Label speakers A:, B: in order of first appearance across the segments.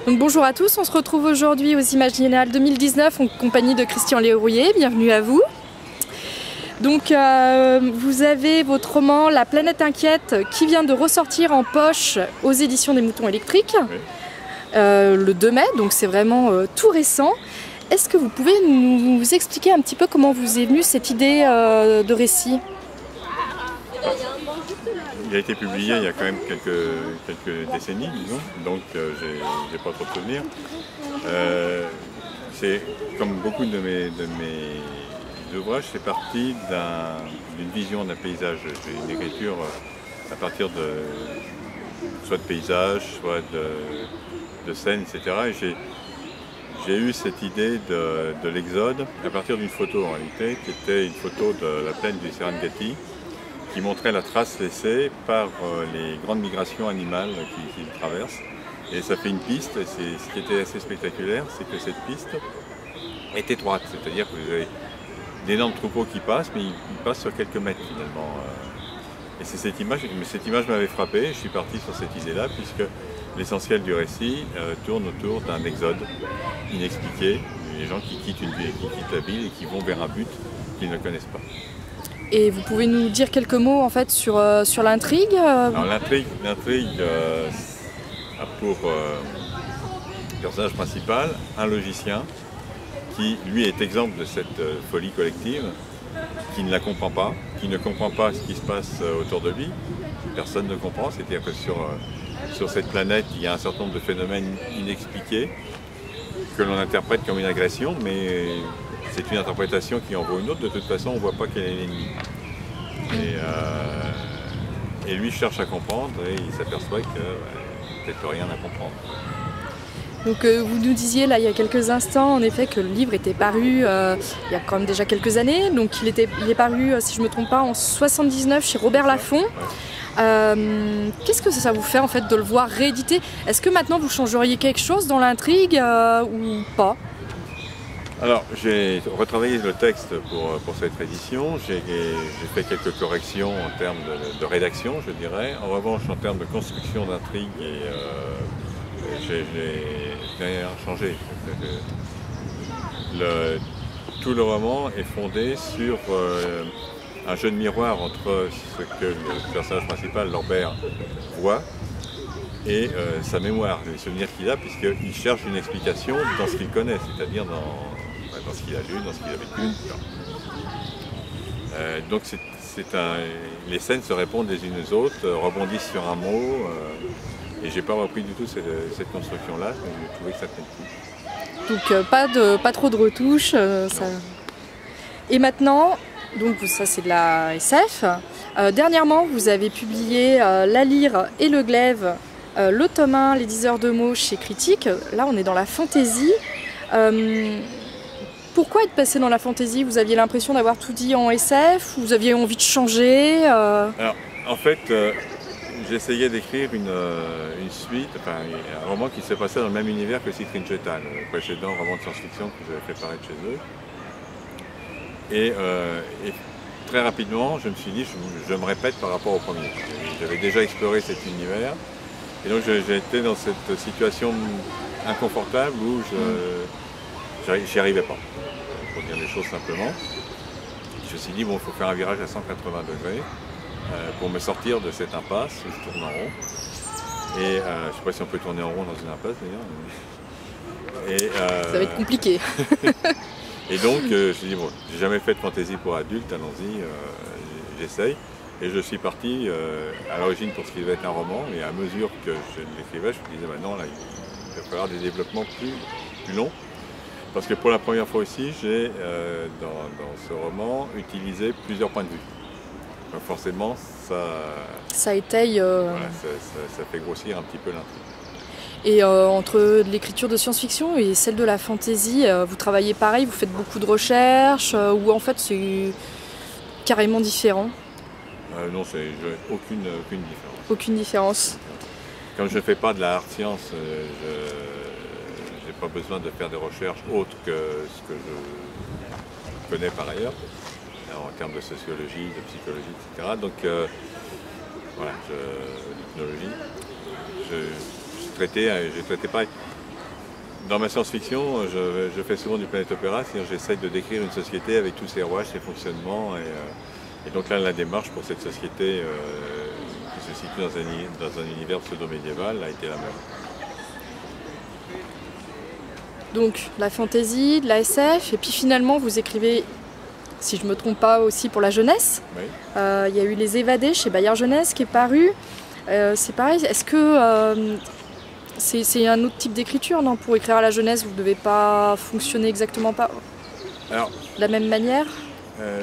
A: Donc bonjour à tous, on se retrouve aujourd'hui aux Imaginales 2019 en compagnie de Christian Lérouillet, bienvenue à vous. Donc vous avez votre roman La planète inquiète qui vient de ressortir en poche aux éditions des Moutons électriques, oui. Le 2 mai, donc c'est vraiment tout récent. Est-ce que vous pouvez nous expliquer un petit peu comment vous est venue cette idée de récit ?
B: Il a été publié il y a quand même quelques décennies, disons, donc j'ai pas trop de souvenirs. C'est comme beaucoup de mes ouvrages, c'est parti d'une vision d'un paysage. J'ai une écriture à partir soit de paysages, soit de scènes, etc. Et j'ai eu cette idée de l'exode à partir d'une photo en réalité, qui était une photo de la plaine du Serengeti, qui montrait la trace laissée par les grandes migrations animales qui le traversent. Et ça fait une piste, et ce qui était assez spectaculaire, c'est que cette piste est étroite, c'est-à-dire que vous avez d'énormes troupeaux qui passent, mais ils passent sur quelques mètres finalement. Et c'est cette image m'avait frappé, je suis parti sur cette idée-là, puisque l'essentiel du récit tourne autour d'un exode inexpliqué, les gens qui quittent une ville, qui quittent la ville et qui vont vers un but qu'ils ne connaissent pas.
A: Et vous pouvez nous dire quelques mots en fait sur l'intrigue
B: L'intrigue a pour personnage principal un logicien qui lui est exemple de cette folie collective, qui ne la comprend pas, qui ne comprend pas ce qui se passe autour de lui. Personne ne comprend, c'est-à-dire que sur cette planète il y a un certain nombre de phénomènes inexpliqués que l'on interprète comme une agression, mais c'est une interprétation qui en vaut une autre, de toute façon on ne voit pas quel est l'ennemi. Et lui cherche à comprendre et il s'aperçoit qu'il n'y a peut-être rien à comprendre.
A: Donc vous nous disiez là il y a quelques instants en effet que le livre était paru il y a quand même déjà quelques années, donc il est paru si je ne me trompe pas en 79 chez Robert Laffont. Qu'est-ce que ça vous fait en fait de le voir réédité? Est-ce que maintenant vous changeriez quelque chose dans l'intrigue ou pas?
B: Alors j'ai retravaillé le texte pour cette réédition, j'ai fait quelques corrections en termes de rédaction je dirais, en revanche en termes de construction d'intrigue j'ai rien changé. Tout le roman est fondé sur un jeu de miroir entre ce que le personnage principal, Lambert, voit et sa mémoire, les souvenirs qu'il a, puisqu'il cherche une explication dans ce qu'il connaît, c'est-à-dire dans ce qu'il a lu, dans ce qu'il a vécu. Donc les scènes se répondent les unes aux autres, rebondissent sur un mot, et j'ai pas repris du tout cette construction-là, j'ai trouvé que ça tenait tout.
A: Donc pas trop de retouches. Ça... Et maintenant, donc ça c'est de la SF. Dernièrement, vous avez publié La Lyre et le Glaive, le tome 1, Les 10 heures de mots chez Critique. Là, on est dans la fantaisie. Pourquoi être passé dans la fantaisie? Vous aviez l'impression d'avoir tout dit en SF? Vous aviez envie de changer
B: Alors, en fait, j'essayais d'écrire une suite, enfin, un roman qui s'est passé dans le même univers que Citrine Chetal, le précédent roman de science-fiction que j'avais fait paraître chez eux. Et très rapidement, je me suis dit, je me répète par rapport au premier. J'avais déjà exploré cet univers, et donc j'ai été dans cette situation inconfortable où j'y arrivais pas, pour dire les choses simplement. Je me suis dit, bon, il faut faire un virage à 180 degrés pour me sortir de cette impasse où je tourne en rond. Et je ne sais pas si on peut tourner en rond dans une impasse d'ailleurs.
A: Ça va être compliqué.
B: Et donc, je me suis dit, bon, j'ai jamais fait de fantaisie pour adultes, allons-y, j'essaye. Et je suis parti à l'origine pour ce qui devait être un roman, et à mesure que je l'écrivais, je me disais, bah non, là, il va falloir des développements plus longs. Parce que pour la première fois aussi, j'ai, dans ce roman, utilisé plusieurs points de vue. Donc forcément,
A: ça étaye...
B: Voilà, ça fait grossir un petit peu l'intrigue.
A: Et entre l'écriture de science-fiction et celle de la fantaisie, vous travaillez pareil, vous faites beaucoup de recherches, ou en fait c'est carrément différent?
B: Non, aucune différence.
A: Aucune différence.
B: Comme je ne fais pas de la hard science, je n'ai pas besoin de faire des recherches autres que ce que je connais par ailleurs, en termes de sociologie, de psychologie, etc. Donc voilà, l'ethnologie, j'ai traité pareil. Dans ma science-fiction, je fais souvent du Planet Opera, c'est-à-dire j'essaye de décrire une société avec tous ses rouages, ses fonctionnements. Et donc là, la démarche pour cette société qui se situe dans un univers pseudo-médiéval a été la même.
A: Donc la fantasy, de la SF, et puis finalement vous écrivez, si je ne me trompe pas, aussi pour la jeunesse.
B: Oui.
A: Il y a eu Les Évadés chez Bayard Jeunesse qui est paru. C'est pareil, est-ce que c'est un autre type d'écriture, non? Pour écrire à la jeunesse, vous ne devez pas fonctionner exactement pas de la même manière?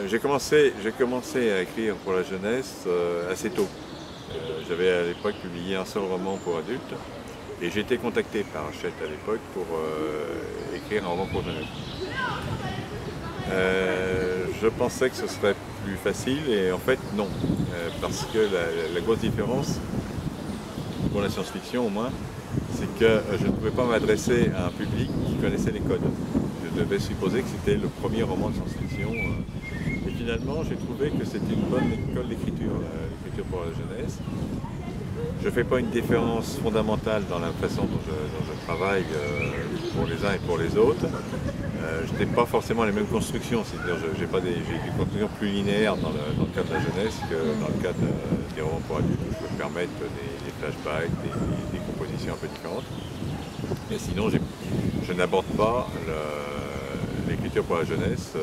B: J'ai commencé à écrire pour la jeunesse assez tôt. J'avais à l'époque publié un seul roman pour adultes et j'ai été contacté par Hachette à l'époque pour écrire un roman pour jeunesse. Je pensais que ce serait plus facile et en fait non, parce que la grosse différence, pour la science-fiction au moins, c'est que je ne pouvais pas m'adresser à un public qui connaissait les codes. Je devais supposer que c'était le premier roman de science-fiction. Et finalement, j'ai trouvé que c'était une bonne école d'écriture, l'écriture pour la jeunesse. Je ne fais pas une différence fondamentale dans la façon dont je travaille pour les uns et pour les autres. Je n'ai pas forcément les mêmes constructions, c'est-à-dire j'ai des constructions plus linéaires dans le cadre de la jeunesse que dans le cadre des romans pour adultes où je peux permettre des flashbacks, des compositions un peu différentes. Mais sinon, je n'aborde pas l'écriture pour la jeunesse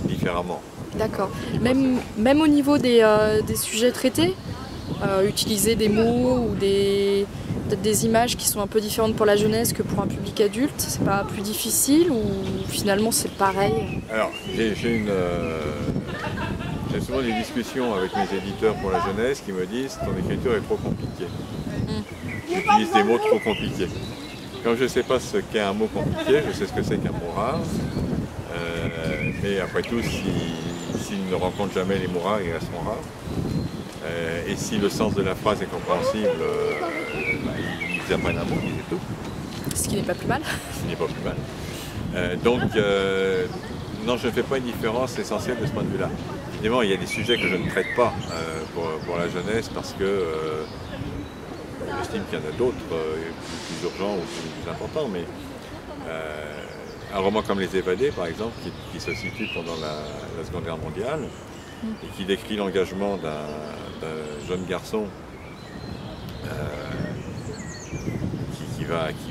B: différemment.
A: D'accord. Même au niveau des sujets traités, utiliser des mots ou peut-être des images qui sont un peu différentes pour la jeunesse que pour un public adulte, c'est pas plus difficile ou finalement c'est pareil?
B: Alors, j'ai souvent des discussions avec mes éditeurs pour la jeunesse qui me disent ton écriture est trop compliquée. Tu utilises des mots trop compliqués. Comme je ne sais pas ce qu'est un mot compliqué, je sais ce que c'est qu'un mot rare. Mais après tout, s'ils ne rencontrent jamais les mots rares, ils resteront rares. Et si le sens de la phrase est compréhensible, ils apprennent un mot, c'est tout.
A: Ce qui n'est pas plus mal.
B: Ce qui n'est pas plus mal. Non, je ne fais pas une différence essentielle de ce point de vue-là. Évidemment, il y a des sujets que je ne traite pas pour la jeunesse parce que j'estime qu'il y en a d'autres plus urgents ou plus importants. Mais un roman comme Les Évadés, par exemple, qui se situe pendant la Seconde Guerre mondiale, et qui décrit l'engagement d'un jeune garçon qui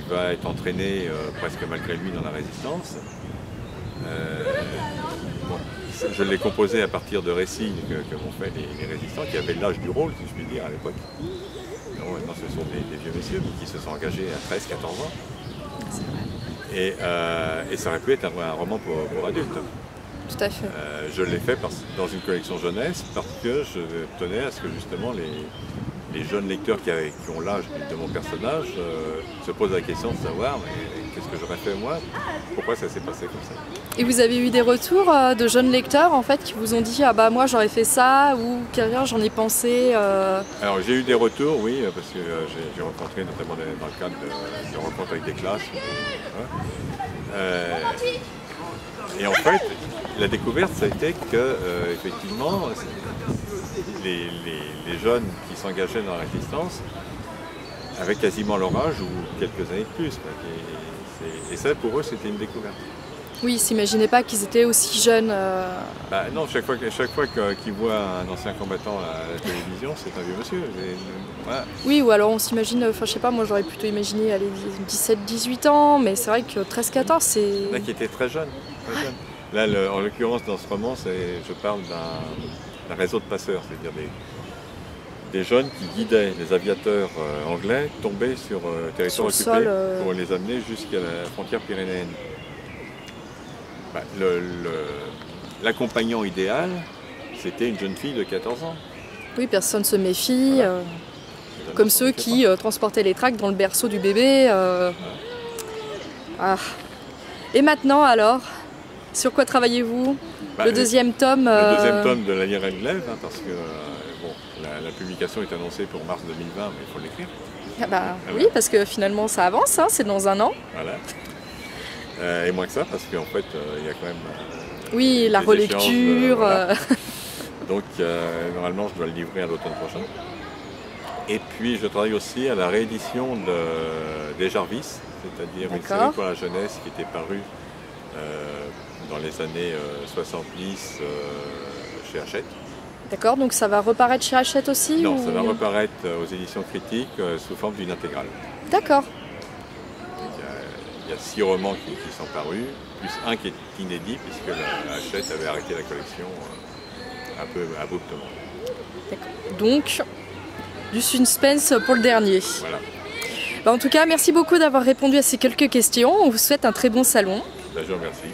B: va être entraîné presque malgré lui dans la résistance. Je l'ai composé à partir de récits que m'ont fait les résistants, qui avaient l'âge du rôle, si je puis dire, à l'époque. Maintenant, ce sont des vieux messieurs qui se sont engagés à 13-14 ans. Et ça aurait pu être un roman pour adultes.
A: Tout à fait.
B: Je l'ai fait dans une collection jeunesse parce que je tenais à ce que justement les jeunes lecteurs qui ont l'âge de mon personnage se posent la question de savoir mais qu'est-ce que j'aurais fait moi, pourquoi ça s'est passé comme ça.
A: Et vous avez eu des retours de jeunes lecteurs en fait qui vous ont dit ah bah moi j'aurais fait ça ou carrière j'en ai pensé
B: Alors j'ai eu des retours, oui, parce que j'ai rencontré notamment dans le cadre de rencontres avec des classes. Et en fait, la découverte, ça a été que, effectivement, les jeunes qui s'engageaient dans la résistance avaient quasiment leur âge ou quelques années de plus. Et ça, pour eux, c'était une découverte.
A: Oui, ils ne s'imaginaient pas qu'ils étaient aussi jeunes.
B: Non, chaque fois qu'ils voient un ancien combattant à la télévision, c'est un vieux monsieur. Voilà.
A: Oui, ou alors on s'imagine, enfin je sais pas, moi j'aurais plutôt imaginé 17-18 ans, mais c'est vrai que 13-14 c'est...
B: Il y en a qui étaient très jeunes. Là, en l'occurrence, dans ce roman, je parle d'un réseau de passeurs, c'est-à-dire des jeunes qui guidaient les aviateurs anglais tombés sur territoire occupé pour les amener jusqu'à la frontière pyrénéenne. L'accompagnant idéal, c'était une jeune fille de 14 ans.
A: Oui, personne ne se méfie, voilà. Comme ceux qui transportaient les tracts dans le berceau du bébé. Ah. Et maintenant alors, sur quoi travaillez-vous? Le deuxième tome
B: Le deuxième tome de La Lyre et le Glaive, hein, parce que la publication est annoncée pour mars 2020, mais il faut l'écrire.
A: Ah bah, oui, parce que finalement ça avance, hein, c'est dans un an.
B: Voilà. Et moins que ça, parce qu'en fait, il y a quand même...
A: oui, la relecture.
B: Voilà. Donc, normalement, je dois le livrer à l'automne prochain. Et puis je travaille aussi à la réédition des Jarvis, c'est-à-dire une série pour la jeunesse qui était parue dans les années 70 chez Hachette.
A: D'accord, donc ça va reparaître chez Hachette aussi?
B: Non, ça va reparaître aux éditions critiques sous forme d'une intégrale.
A: D'accord.
B: Il y a 6 romans qui sont parus, plus un qui est inédit, puisque Hachette avait arrêté la collection un peu abruptement.
A: D'accord. Donc, du suspense pour le dernier.
B: Voilà.
A: En tout cas, merci beaucoup d'avoir répondu à ces quelques questions. On vous souhaite un très bon salon.
B: Je vous remercie.